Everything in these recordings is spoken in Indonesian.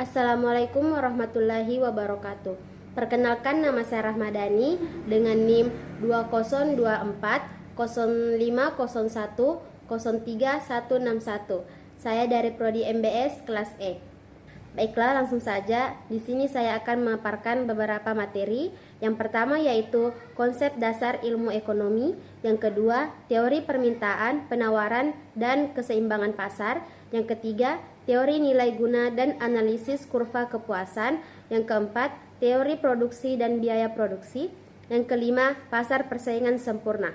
Assalamualaikum warahmatullahi wabarakatuh. Perkenalkan, nama saya Rahmadani dengan NIM 2024 0501 03161. Saya dari Prodi MBS kelas E. Baiklah, langsung saja. Di sini saya akan memaparkan beberapa materi. Yang pertama yaitu konsep dasar ilmu ekonomi, yang kedua teori permintaan, penawaran, dan keseimbangan pasar, yang ketiga teori nilai guna dan analisis kurva kepuasan, yang keempat teori produksi dan biaya produksi, yang kelima pasar persaingan sempurna.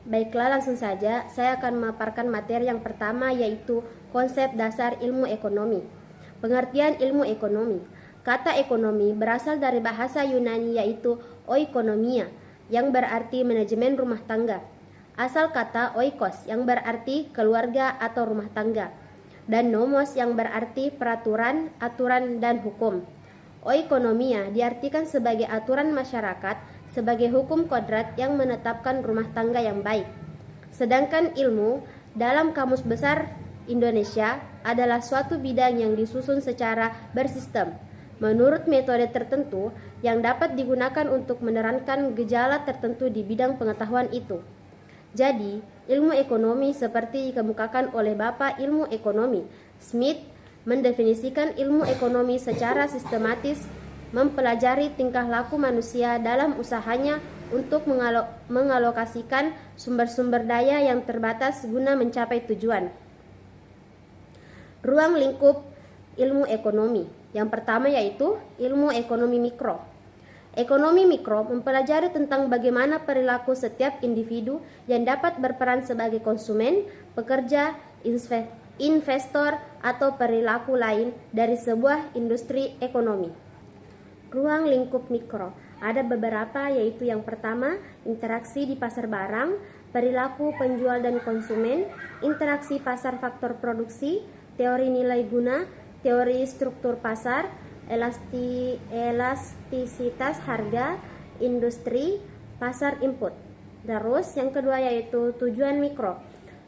Baiklah, langsung saja saya akan memaparkan materi yang pertama yaitu konsep dasar ilmu ekonomi. Pengertian ilmu ekonomi. Kata ekonomi berasal dari bahasa Yunani yaitu oikonomia, yang berarti manajemen rumah tangga. Asal kata oikos yang berarti keluarga atau rumah tangga, dan nomos yang berarti peraturan, aturan, dan hukum. Oikonomia diartikan sebagai aturan masyarakat, sebagai hukum kodrat yang menetapkan rumah tangga yang baik. Sedangkan ilmu dalam Kamus Besar Indonesia adalah suatu bidang yang disusun secara bersistem menurut metode tertentu yang dapat digunakan untuk menerangkan gejala tertentu di bidang pengetahuan itu. Jadi, ilmu ekonomi seperti dikemukakan oleh Bapak Ilmu Ekonomi Smith mendefinisikan ilmu ekonomi secara sistematis, mempelajari tingkah laku manusia dalam usahanya untuk mengalokasikan sumber-sumber daya yang terbatas guna mencapai tujuan. Ruang lingkup ilmu ekonomi. Yang pertama yaitu ilmu ekonomi mikro. Ekonomi mikro mempelajari tentang bagaimana perilaku setiap individu yang dapat berperan sebagai konsumen, pekerja, investor, atau perilaku lain dari sebuah industri ekonomi. Ruang lingkup mikro ada beberapa, yaitu yang pertama interaksi di pasar barang, perilaku penjual dan konsumen, interaksi pasar faktor produksi, teori nilai guna, teori struktur pasar, elastisitas harga, industri, pasar input. Terus yang kedua yaitu tujuan mikro.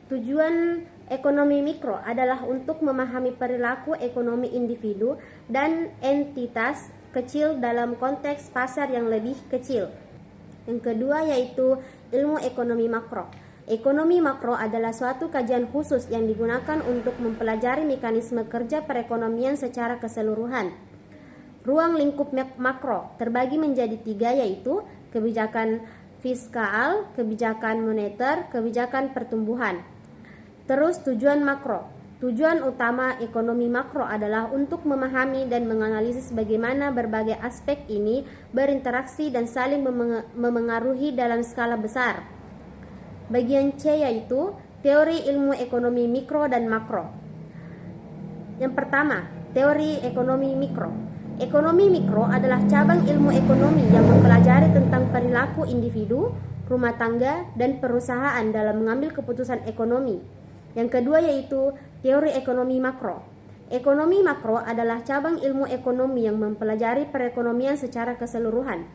Tujuan ekonomi mikro adalah untuk memahami perilaku ekonomi individu dan entitas kecil dalam konteks pasar yang lebih kecil. Yang kedua yaitu ilmu ekonomi makro. Ekonomi makro adalah suatu kajian khusus yang digunakan untuk mempelajari mekanisme kerja perekonomian secara keseluruhan. Ruang lingkup makro terbagi menjadi tiga, yaitu kebijakan fiskal, kebijakan moneter, kebijakan pertumbuhan. Terus tujuan makro. Tujuan utama ekonomi makro adalah untuk memahami dan menganalisis bagaimana berbagai aspek ini berinteraksi dan saling memengaruhi dalam skala besar. Bagian C yaitu teori ilmu ekonomi mikro dan makro. Yang pertama, teori ekonomi mikro. Ekonomi mikro adalah cabang ilmu ekonomi yang mempelajari tentang perilaku individu, rumah tangga, dan perusahaan dalam mengambil keputusan ekonomi. Yang kedua yaitu teori ekonomi makro. Ekonomi makro adalah cabang ilmu ekonomi yang mempelajari perekonomian secara keseluruhan.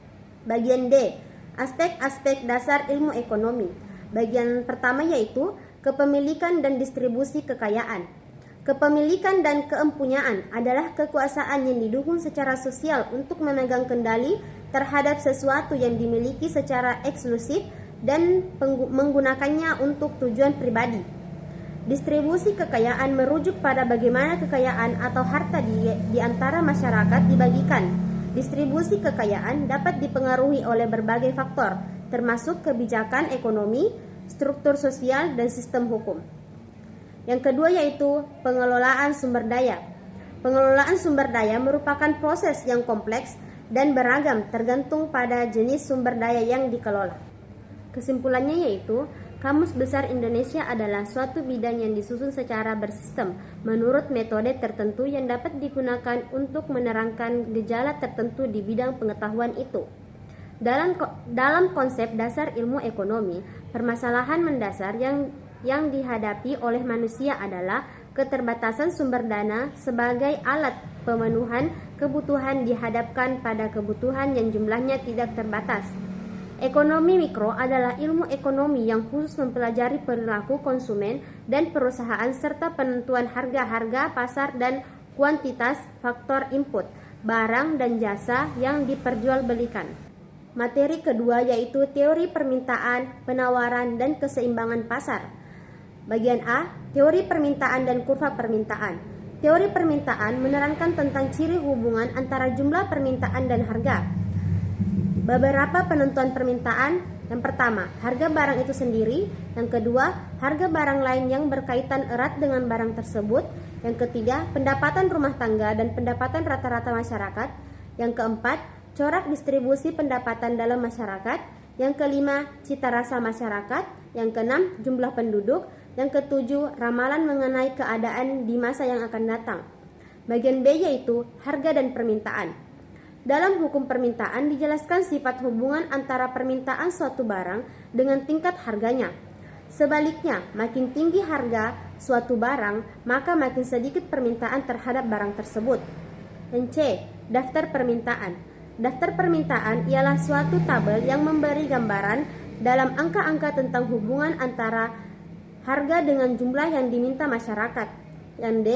Bagian D, aspek-aspek dasar ilmu ekonomi. Bagian pertama yaitu kepemilikan dan distribusi kekayaan. Kepemilikan dan keempunyaan adalah kekuasaan yang didukung secara sosial untuk memegang kendali terhadap sesuatu yang dimiliki secara eksklusif dan menggunakannya untuk tujuan pribadi. Distribusi kekayaan merujuk pada bagaimana kekayaan atau harta di antara masyarakat dibagikan. Distribusi kekayaan dapat dipengaruhi oleh berbagai faktor, termasuk kebijakan ekonomi, struktur sosial, dan sistem hukum. Yang kedua yaitu pengelolaan sumber daya. Pengelolaan sumber daya merupakan proses yang kompleks dan beragam tergantung pada jenis sumber daya yang dikelola. Kesimpulannya yaitu Kamus Besar Indonesia adalah suatu bidang yang disusun secara bersistem menurut metode tertentu yang dapat digunakan untuk menerangkan gejala tertentu di bidang pengetahuan itu. Dalam konsep dasar ilmu ekonomi, permasalahan mendasar yang dihadapi oleh manusia adalah keterbatasan sumber dana sebagai alat pemenuhan kebutuhan dihadapkan pada kebutuhan yang jumlahnya tidak terbatas. Ekonomi mikro adalah ilmu ekonomi yang khusus mempelajari perilaku konsumen dan perusahaan serta penentuan harga-harga pasar dan kuantitas faktor input, barang dan jasa yang diperjualbelikan. Materi kedua yaitu teori permintaan, penawaran, dan keseimbangan pasar. Bagian A, teori permintaan dan kurva permintaan. Teori permintaan menerangkan tentang ciri hubungan antara jumlah permintaan dan harga. Beberapa penentuan permintaan. Yang pertama, harga barang itu sendiri. Yang kedua, harga barang lain yang berkaitan erat dengan barang tersebut. Yang ketiga, pendapatan rumah tangga dan pendapatan rata-rata masyarakat. Yang keempat, corak distribusi pendapatan dalam masyarakat. Yang kelima, cita rasa masyarakat. Yang keenam, jumlah penduduk. Yang ketujuh, ramalan mengenai keadaan di masa yang akan datang. Bagian B yaitu harga dan permintaan. Dalam hukum permintaan dijelaskan sifat hubungan antara permintaan suatu barang dengan tingkat harganya. Sebaliknya, makin tinggi harga suatu barang, maka makin sedikit permintaan terhadap barang tersebut. Dan C, daftar permintaan. Daftar permintaan ialah suatu tabel yang memberi gambaran dalam angka-angka tentang hubungan antara harga dengan jumlah yang diminta masyarakat. Yang D,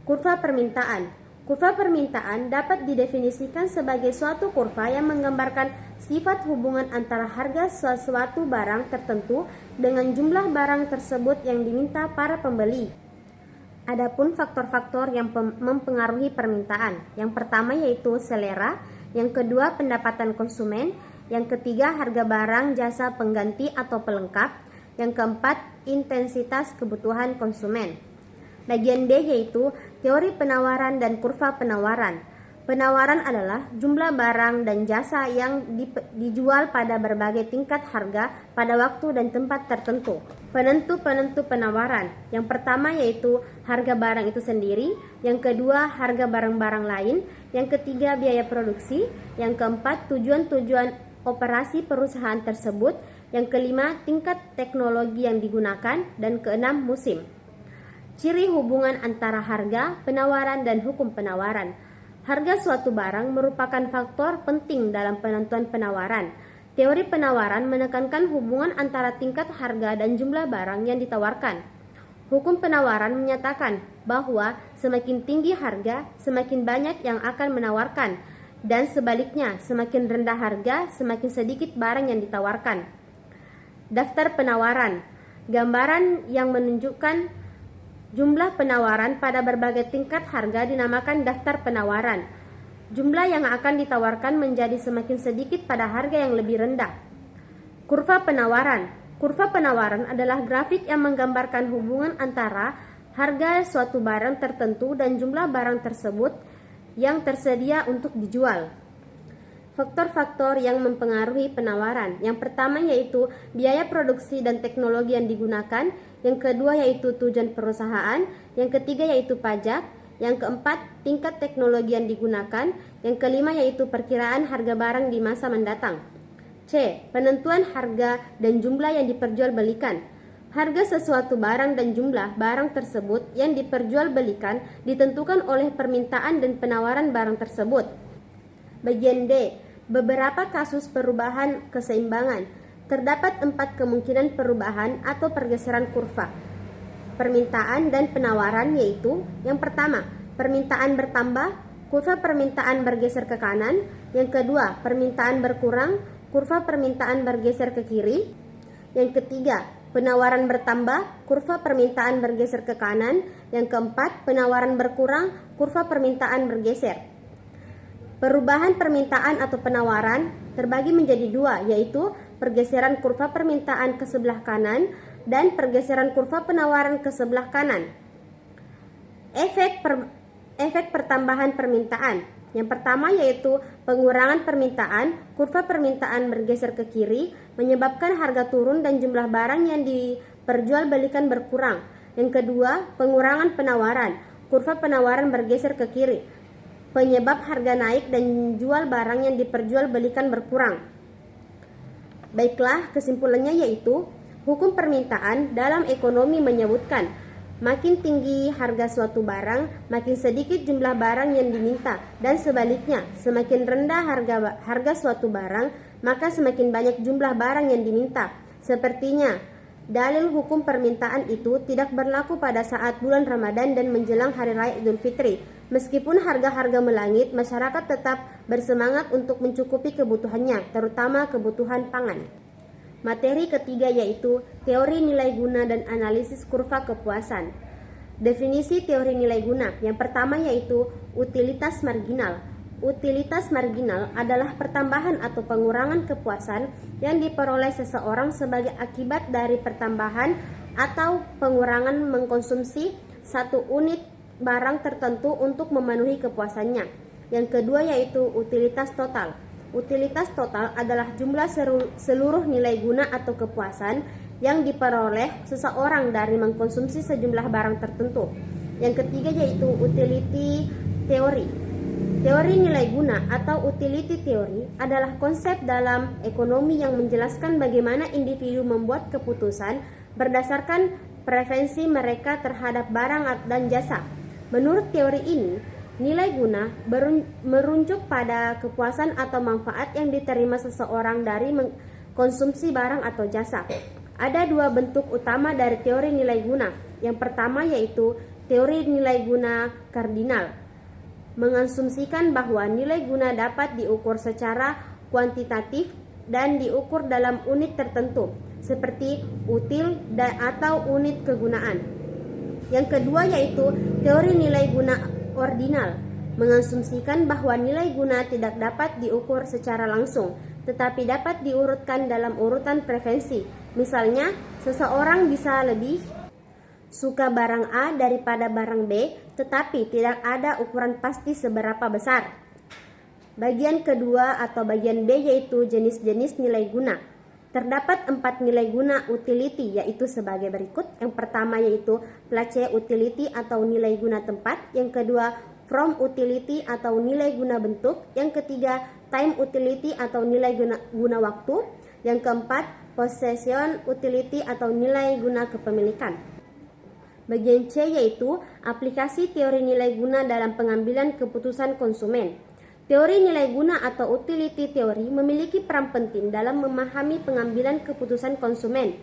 kurva permintaan. Kurva permintaan dapat didefinisikan sebagai suatu kurva yang menggambarkan sifat hubungan antara harga sesuatu barang tertentu dengan jumlah barang tersebut yang diminta para pembeli. Adapun faktor-faktor yang mempengaruhi permintaan. Yang pertama yaitu selera, yang kedua pendapatan konsumen, yang ketiga harga barang jasa pengganti atau pelengkap, yang keempat intensitas kebutuhan konsumen. Bagian D yaitu teori penawaran dan kurva penawaran. Penawaran adalah jumlah barang dan jasa yang dijual pada berbagai tingkat harga pada waktu dan tempat tertentu. Penentu-penentu penawaran. Yang pertama yaitu harga barang itu sendiri, yang kedua harga barang-barang lain, yang ketiga biaya produksi, yang keempat tujuan-tujuan operasi perusahaan tersebut, yang kelima tingkat teknologi yang digunakan, dan keenam musim. Ciri hubungan antara harga, penawaran, dan hukum penawaran. Harga suatu barang merupakan faktor penting dalam penentuan penawaran. Teori penawaran menekankan hubungan antara tingkat harga dan jumlah barang yang ditawarkan. Hukum penawaran menyatakan bahwa semakin tinggi harga, semakin banyak yang akan menawarkan, dan sebaliknya, semakin rendah harga, semakin sedikit barang yang ditawarkan. Daftar penawaran. Gambaran yang menunjukkan jumlah penawaran pada berbagai tingkat harga dinamakan daftar penawaran. Jumlah yang akan ditawarkan menjadi semakin sedikit pada harga yang lebih rendah. Kurva penawaran. Kurva penawaran adalah grafik yang menggambarkan hubungan antara harga suatu barang tertentu dan jumlah barang tersebut yang tersedia untuk dijual. Faktor-faktor yang mempengaruhi penawaran. Yang pertama yaitu biaya produksi dan teknologi yang digunakan. Yang kedua yaitu tujuan perusahaan. Yang ketiga yaitu pajak. Yang keempat tingkat teknologi yang digunakan. Yang kelima yaitu perkiraan harga barang di masa mendatang. C. Penentuan harga dan jumlah yang diperjualbelikan. Harga sesuatu barang dan jumlah barang tersebut yang diperjualbelikan ditentukan oleh permintaan dan penawaran barang tersebut. Bagian D. Beberapa kasus perubahan keseimbangan. Terdapat 4 kemungkinan perubahan atau pergeseran kurva permintaan dan penawaran, yaitu yang pertama, permintaan bertambah, kurva permintaan bergeser ke kanan. Yang kedua, permintaan berkurang, kurva permintaan bergeser ke kiri. Yang ketiga, penawaran bertambah, kurva permintaan bergeser ke kanan. Yang keempat, penawaran berkurang, kurva permintaan bergeser. Perubahan permintaan atau penawaran terbagi menjadi dua, yaitu pergeseran kurva permintaan ke sebelah kanan dan pergeseran kurva penawaran ke sebelah kanan. Efek pertambahan permintaan. Yang pertama yaitu pengurangan permintaan, kurva permintaan bergeser ke kiri, menyebabkan harga turun dan jumlah barang yang diperjualbelikan berkurang. Yang kedua, pengurangan penawaran, kurva penawaran bergeser ke kiri, penyebab harga naik dan jual barang yang diperjualbelikan berkurang. Baiklah, kesimpulannya yaitu hukum permintaan dalam ekonomi menyebutkan makin tinggi harga suatu barang, makin sedikit jumlah barang yang diminta, dan sebaliknya, semakin rendah harga suatu barang, maka semakin banyak jumlah barang yang diminta. Sepertinya, dalil hukum permintaan itu tidak berlaku pada saat bulan Ramadan dan menjelang Hari Raya Idul Fitri. Meskipun harga-harga melangit, masyarakat tetap bersemangat untuk mencukupi kebutuhannya, terutama kebutuhan pangan. Materi ketiga yaitu teori nilai guna dan analisis kurva kepuasan. Definisi teori nilai guna. Yang pertama yaitu utilitas marginal. Utilitas marginal adalah pertambahan atau pengurangan kepuasan yang diperoleh seseorang sebagai akibat dari pertambahan atau pengurangan mengkonsumsi satu unit barang tertentu untuk memenuhi kepuasannya. Yang kedua yaitu utilitas total. Utilitas total adalah jumlah seluruh nilai guna atau kepuasan yang diperoleh seseorang dari mengkonsumsi sejumlah barang tertentu. Yang ketiga yaitu utility theory. Teori nilai guna atau utility theory adalah konsep dalam ekonomi yang menjelaskan bagaimana individu membuat keputusan berdasarkan preferensi mereka terhadap barang dan jasa. Menurut teori ini, nilai guna merujuk pada kepuasan atau manfaat yang diterima seseorang dari mengkonsumsi barang atau jasa. Ada dua bentuk utama dari teori nilai guna. Yang pertama yaitu teori nilai guna kardinal, mengasumsikan bahwa nilai guna dapat diukur secara kuantitatif dan diukur dalam unit tertentu, seperti util atau unit kegunaan. Yang kedua yaitu teori nilai guna ordinal, mengasumsikan bahwa nilai guna tidak dapat diukur secara langsung, tetapi dapat diurutkan dalam urutan preferensi. Misalnya, seseorang bisa lebih suka barang A daripada barang B, tetapi tidak ada ukuran pasti seberapa besar. Bagian kedua atau bagian B yaitu jenis-jenis nilai guna. Terdapat 4 nilai guna utility yaitu sebagai berikut. Yang pertama yaitu place utility atau nilai guna tempat. Yang kedua from utility atau nilai guna bentuk. Yang ketiga time utility atau nilai guna waktu. Yang keempat possession utility atau nilai guna kepemilikan. Bagian C yaitu aplikasi teori nilai guna dalam pengambilan keputusan konsumen. Teori nilai guna atau utility teori memiliki peran penting dalam memahami pengambilan keputusan konsumen.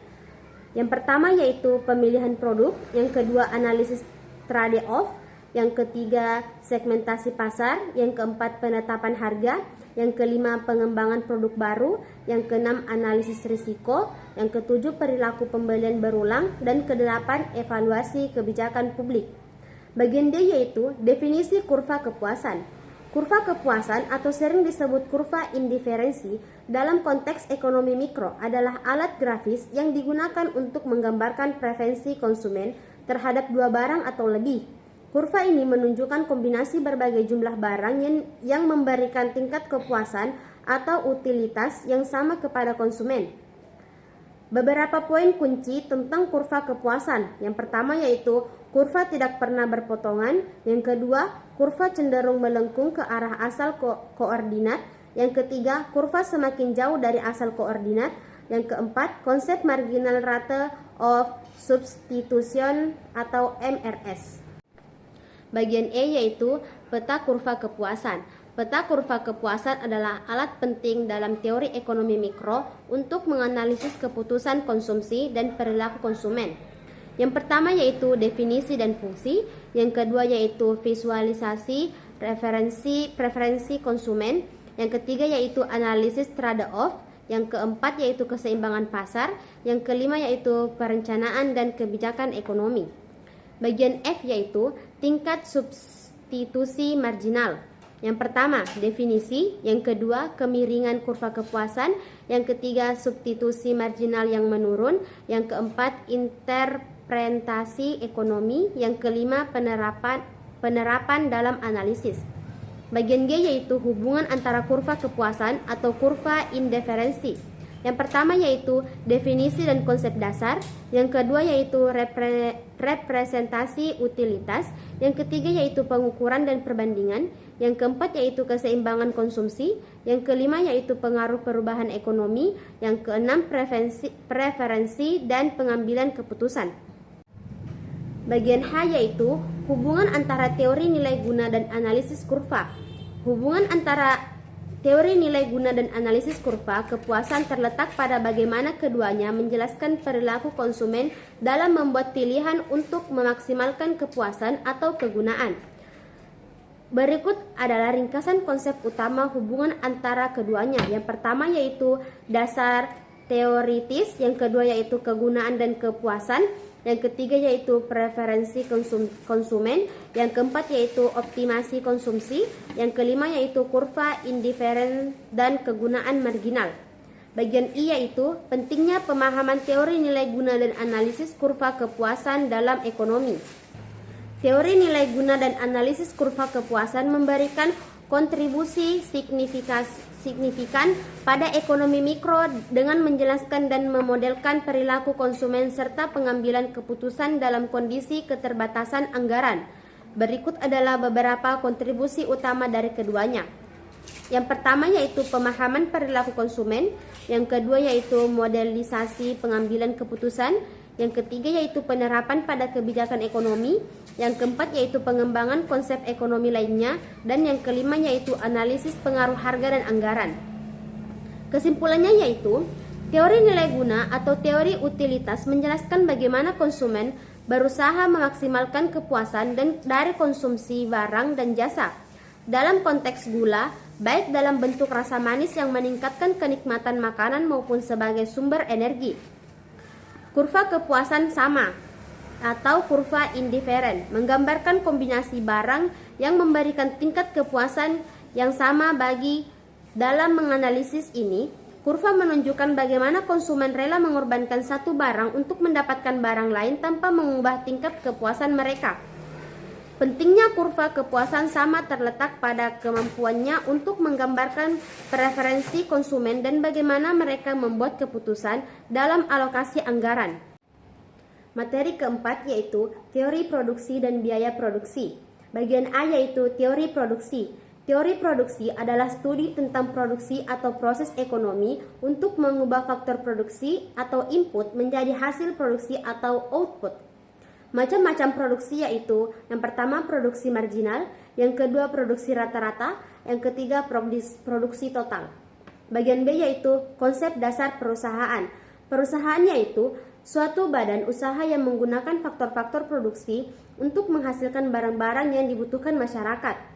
Yang pertama yaitu pemilihan produk, yang kedua analisis trade-off, yang ketiga segmentasi pasar, yang keempat penetapan harga, yang kelima pengembangan produk baru, yang keenam analisis risiko, yang ketujuh perilaku pembelian berulang, dan kedelapan evaluasi kebijakan publik. Bagian D yaitu definisi kurva kepuasan. Kurva kepuasan atau sering disebut kurva indiferensi dalam konteks ekonomi mikro adalah alat grafis yang digunakan untuk menggambarkan preferensi konsumen terhadap dua barang atau lebih. Kurva ini menunjukkan kombinasi berbagai jumlah barang yang memberikan tingkat kepuasan atau utilitas yang sama kepada konsumen. Beberapa poin kunci tentang kurva kepuasan. Yang pertama yaitu kurva tidak pernah berpotongan. Yang kedua, kurva cenderung melengkung ke arah asal koordinat. Yang ketiga, kurva semakin jauh dari asal koordinat. Yang keempat, konsep marginal rate of substitution atau MRS. Bagian E yaitu peta kurva kepuasan. Peta kurva kepuasan adalah alat penting dalam teori ekonomi mikro untuk menganalisis keputusan konsumsi dan perilaku konsumen. Yang pertama yaitu definisi dan fungsi, yang kedua yaitu visualisasi preferensi konsumen, yang ketiga yaitu analisis trade-off, yang keempat yaitu keseimbangan pasar, yang kelima yaitu perencanaan dan kebijakan ekonomi. Bagian F yaitu tingkat substitusi marginal. Yang pertama, definisi. Yang kedua, kemiringan kurva kepuasan. Yang ketiga, substitusi marginal yang menurun. Yang keempat, interpretasi ekonomi. Yang kelima, penerapan dalam analisis. Bagian G yaitu hubungan antara kurva kepuasan atau kurva indiferensi. Yang pertama yaitu definisi dan konsep dasar, yang kedua yaitu representasi utilitas, yang ketiga yaitu pengukuran dan perbandingan, yang keempat yaitu keseimbangan konsumsi, yang kelima yaitu pengaruh perubahan ekonomi, yang keenam preferensi dan pengambilan keputusan. Bagian H yaitu hubungan antara teori nilai guna dan analisis kurva. Hubungan antara teori nilai guna dan analisis kurva kepuasan terletak pada bagaimana keduanya menjelaskan perilaku konsumen dalam membuat pilihan untuk memaksimalkan kepuasan atau kegunaan. Berikut adalah ringkasan konsep utama hubungan antara keduanya. Yang pertama yaitu dasar teoritis, yang kedua yaitu kegunaan dan kepuasan, yang ketiga yaitu preferensi konsumen, yang keempat yaitu optimasi konsumsi, yang kelima yaitu kurva indiferen dan kegunaan marginal. Bagian I yaitu pentingnya pemahaman teori nilai guna dan analisis kurva kepuasan dalam ekonomi. Teori nilai guna dan analisis kurva kepuasan memberikan kontribusi signifikan pada ekonomi mikro dengan menjelaskan dan memodelkan perilaku konsumen serta pengambilan keputusan dalam kondisi keterbatasan anggaran. Berikut adalah beberapa kontribusi utama dari keduanya. Yang pertama yaitu pemahaman perilaku konsumen, yang kedua yaitu modelisasi pengambilan keputusan, yang ketiga yaitu penerapan pada kebijakan ekonomi, yang keempat yaitu pengembangan konsep ekonomi lainnya, dan yang kelima yaitu analisis pengaruh harga dan anggaran. Kesimpulannya yaitu teori nilai guna atau teori utilitas menjelaskan bagaimana konsumen berusaha memaksimalkan kepuasan dari konsumsi barang dan jasa. Dalam konteks gula, baik dalam bentuk rasa manis yang meningkatkan kenikmatan makanan maupun sebagai sumber energi. Kurva kepuasan sama atau kurva indiferen menggambarkan kombinasi barang yang memberikan tingkat kepuasan yang sama bagi. Dalam menganalisis ini, kurva menunjukkan bagaimana konsumen rela mengorbankan satu barang untuk mendapatkan barang lain tanpa mengubah tingkat kepuasan mereka. Pentingnya kurva kepuasan sama terletak pada kemampuannya untuk menggambarkan preferensi konsumen dan bagaimana mereka membuat keputusan dalam alokasi anggaran. Materi keempat yaitu teori produksi dan biaya produksi. Bagian A yaitu teori produksi. Teori produksi adalah studi tentang produksi atau proses ekonomi untuk mengubah faktor produksi atau input menjadi hasil produksi atau output. Macam-macam produksi yaitu yang pertama produksi marginal, yang kedua produksi rata-rata, yang ketiga produksi total. Bagian B yaitu konsep dasar perusahaan. Perusahaan yaitu suatu badan usaha yang menggunakan faktor-faktor produksi untuk menghasilkan barang-barang yang dibutuhkan masyarakat.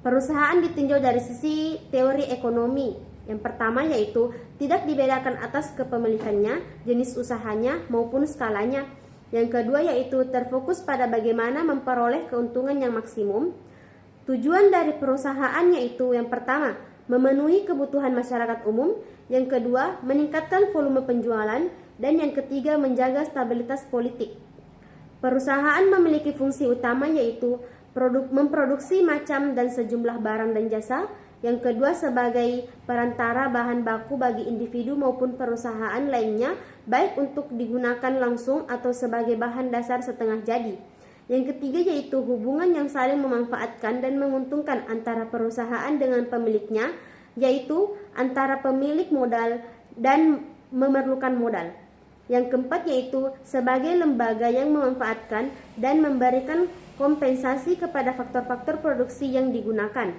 Perusahaan ditinjau dari sisi teori ekonomi. Yang pertama yaitu tidak dibedakan atas kepemilikannya, jenis usahanya maupun skalanya. Yang kedua yaitu terfokus pada bagaimana memperoleh keuntungan yang maksimum. Tujuan dari perusahaan yaitu yang pertama, memenuhi kebutuhan masyarakat umum, yang kedua, meningkatkan volume penjualan, dan yang ketiga, menjaga stabilitas politik. Perusahaan memiliki fungsi utama yaitu memproduksi macam dan sejumlah barang dan jasa, yang kedua sebagai perantara bahan baku bagi individu maupun perusahaan lainnya, baik untuk digunakan langsung atau sebagai bahan dasar setengah jadi. Yang ketiga yaitu hubungan yang saling memanfaatkan dan menguntungkan antara perusahaan dengan pemiliknya, yaitu antara pemilik modal dan memerlukan modal. Yang keempat yaitu sebagai lembaga yang memanfaatkan dan memberikan kompensasi kepada faktor-faktor produksi yang digunakan.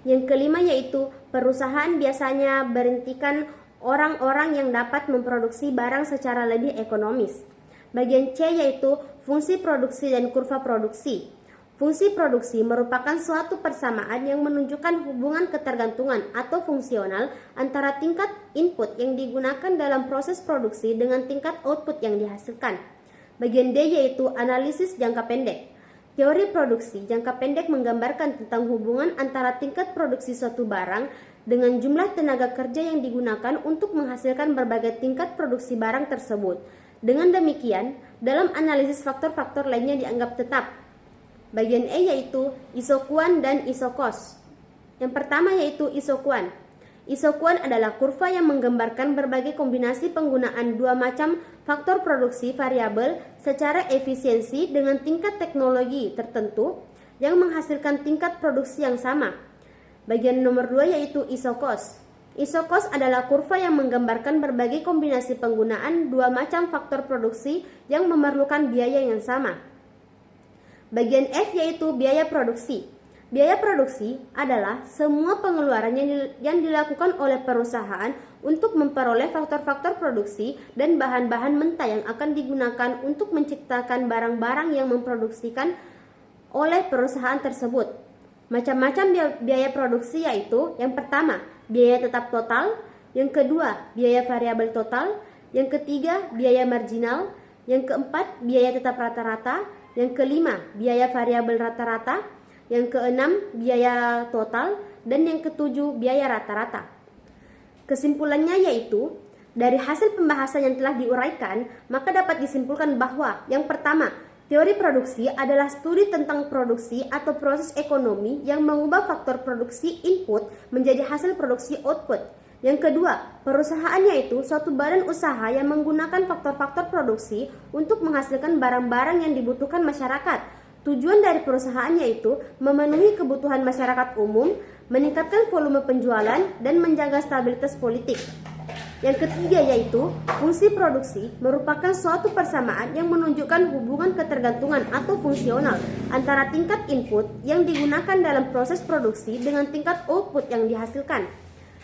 Yang kelima yaitu perusahaan biasanya berhentikan orang-orang yang dapat memproduksi barang secara lebih ekonomis. Bagian C yaitu fungsi produksi dan kurva produksi. Fungsi produksi merupakan suatu persamaan yang menunjukkan hubungan ketergantungan atau fungsional antara tingkat input yang digunakan dalam proses produksi dengan tingkat output yang dihasilkan. Bagian D yaitu analisis jangka pendek. Teori produksi jangka pendek menggambarkan tentang hubungan antara tingkat produksi suatu barang dengan jumlah tenaga kerja yang digunakan untuk menghasilkan berbagai tingkat produksi barang tersebut. Dengan demikian, dalam analisis faktor-faktor lainnya dianggap tetap. Bagian E yaitu isokuan dan isokos. Yang pertama yaitu isokuan. Isokuan adalah kurva yang menggambarkan berbagai kombinasi penggunaan dua macam faktor produksi variabel secara efisiensi dengan tingkat teknologi tertentu yang menghasilkan tingkat produksi yang sama. Bagian nomor 2 yaitu isokos. Isokos adalah kurva yang menggambarkan berbagai kombinasi penggunaan dua macam faktor produksi yang memerlukan biaya yang sama. Bagian F yaitu biaya produksi. Biaya produksi adalah semua pengeluaran yang dilakukan oleh perusahaan untuk memperoleh faktor-faktor produksi dan bahan-bahan mentah yang akan digunakan untuk menciptakan barang-barang yang memproduksikan oleh perusahaan tersebut. Macam-macam biaya produksi yaitu yang pertama, biaya tetap total, yang kedua, biaya variabel total, yang ketiga, biaya marginal, yang keempat, biaya tetap rata-rata, yang kelima, biaya variabel rata-rata, yang keenam, biaya total, dan yang ketujuh, biaya rata-rata. Kesimpulannya yaitu, dari hasil pembahasan yang telah diuraikan, maka dapat disimpulkan bahwa yang pertama, teori produksi adalah studi tentang produksi atau proses ekonomi yang mengubah faktor produksi input menjadi hasil produksi output. Yang kedua, perusahaan yaitu suatu badan usaha yang menggunakan faktor-faktor produksi untuk menghasilkan barang-barang yang dibutuhkan masyarakat. Tujuan dari perusahaan yaitu memenuhi kebutuhan masyarakat umum, meningkatkan volume penjualan, dan menjaga stabilitas politik. Yang ketiga yaitu fungsi produksi merupakan suatu persamaan yang menunjukkan hubungan ketergantungan atau fungsional antara tingkat input yang digunakan dalam proses produksi dengan tingkat output yang dihasilkan.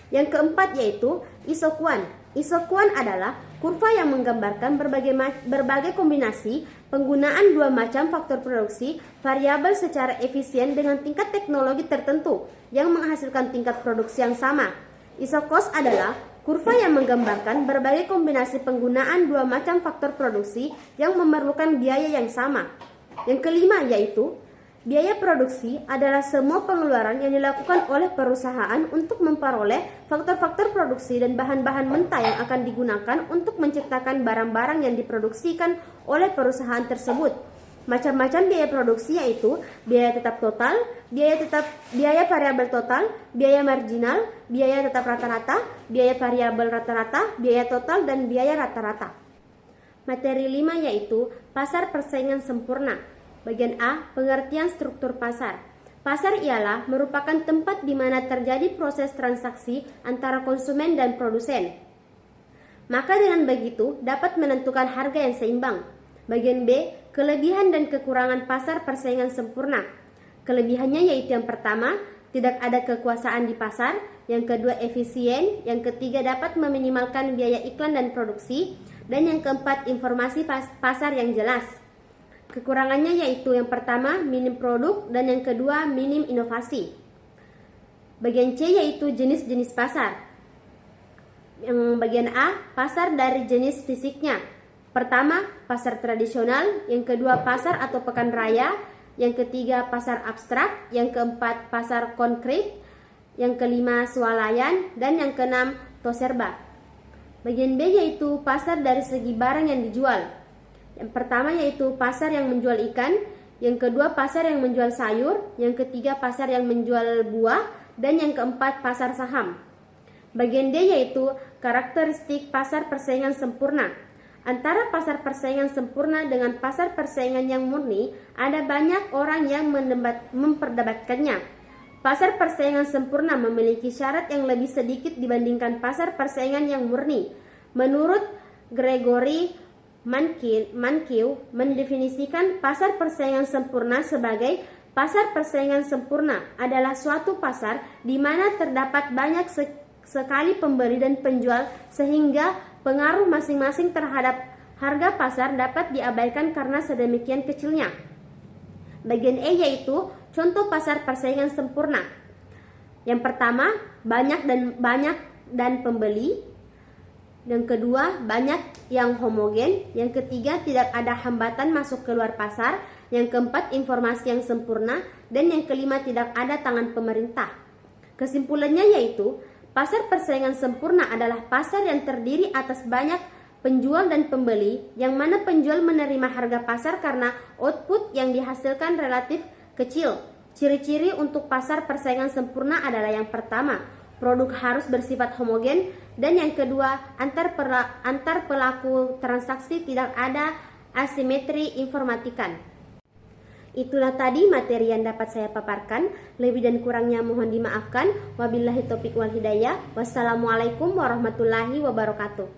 Yang keempat yaitu isokuan. Isokuan adalah kurva yang menggambarkan berbagai kombinasi penggunaan dua macam faktor produksi variabel secara efisien dengan tingkat teknologi tertentu yang menghasilkan tingkat produksi yang sama. Isokos adalah kurva yang menggambarkan berbagai kombinasi penggunaan dua macam faktor produksi yang memerlukan biaya yang sama. Yang kelima yaitu biaya produksi adalah semua pengeluaran yang dilakukan oleh perusahaan untuk memperoleh faktor-faktor produksi dan bahan-bahan mentah yang akan digunakan untuk menciptakan barang-barang yang diproduksikan oleh perusahaan tersebut. Macam-macam biaya produksi yaitu biaya tetap total, biaya variabel total, biaya marginal, biaya tetap rata-rata, biaya variabel rata-rata, biaya total, dan biaya rata-rata. Materi 5 yaitu pasar persaingan sempurna. Bagian A, pengertian struktur pasar. Pasar ialah merupakan tempat di mana terjadi proses transaksi antara konsumen dan produsen. Maka dengan begitu dapat menentukan harga yang seimbang. Bagian B, kelebihan dan kekurangan pasar persaingan sempurna. Kelebihannya yaitu yang pertama, tidak ada kekuasaan di pasar, yang kedua efisien, yang ketiga dapat meminimalkan biaya iklan dan produksi, dan yang keempat informasi pasar yang jelas. Kekurangannya yaitu yang pertama, minim produk, dan yang kedua, minim inovasi. Bagian C yaitu jenis-jenis pasar. Yang bagian A, pasar dari jenis fisiknya. Pertama, pasar tradisional, yang kedua pasar atau pekan raya, yang ketiga pasar abstrak, yang keempat pasar konkret, yang kelima swalayan, dan yang keenam toserba. Bagian B yaitu pasar dari segi barang yang dijual. Yang pertama yaitu pasar yang menjual ikan, yang kedua pasar yang menjual sayur, yang ketiga pasar yang menjual buah, dan yang keempat pasar saham. Bagian D yaitu karakteristik pasar persaingan sempurna. Antara pasar persaingan sempurna dengan pasar persaingan yang murni, ada banyak orang yang memperdebatkannya. Pasar persaingan sempurna memiliki syarat yang lebih sedikit dibandingkan pasar persaingan yang murni. Menurut Gregory Mankiw mendefinisikan pasar persaingan sempurna sebagai pasar persaingan sempurna adalah suatu pasar di mana terdapat banyak sekali pembeli dan penjual sehingga pengaruh masing-masing terhadap harga pasar dapat diabaikan karena sedemikian kecilnya. Bagian E yaitu contoh pasar persaingan sempurna. Yang pertama, banyak dan pembeli. Yang kedua, banyak yang homogen. Yang ketiga, tidak ada hambatan masuk keluar pasar. Yang keempat, informasi yang sempurna. Dan yang kelima, tidak ada tangan pemerintah. Kesimpulannya yaitu pasar persaingan sempurna adalah pasar yang terdiri atas banyak penjual dan pembeli, yang mana penjual menerima harga pasar karena output yang dihasilkan relatif kecil. Ciri-ciri untuk pasar persaingan sempurna adalah yang pertama, produk harus bersifat homogen, dan yang kedua, antar pelaku transaksi tidak ada asimetri informatikan. Itulah tadi materi yang dapat saya paparkan. Lebih dan kurangnya mohon dimaafkan. Wabillahi taufiq wal hidayah. Wassalamualaikum warahmatullahi wabarakatuh.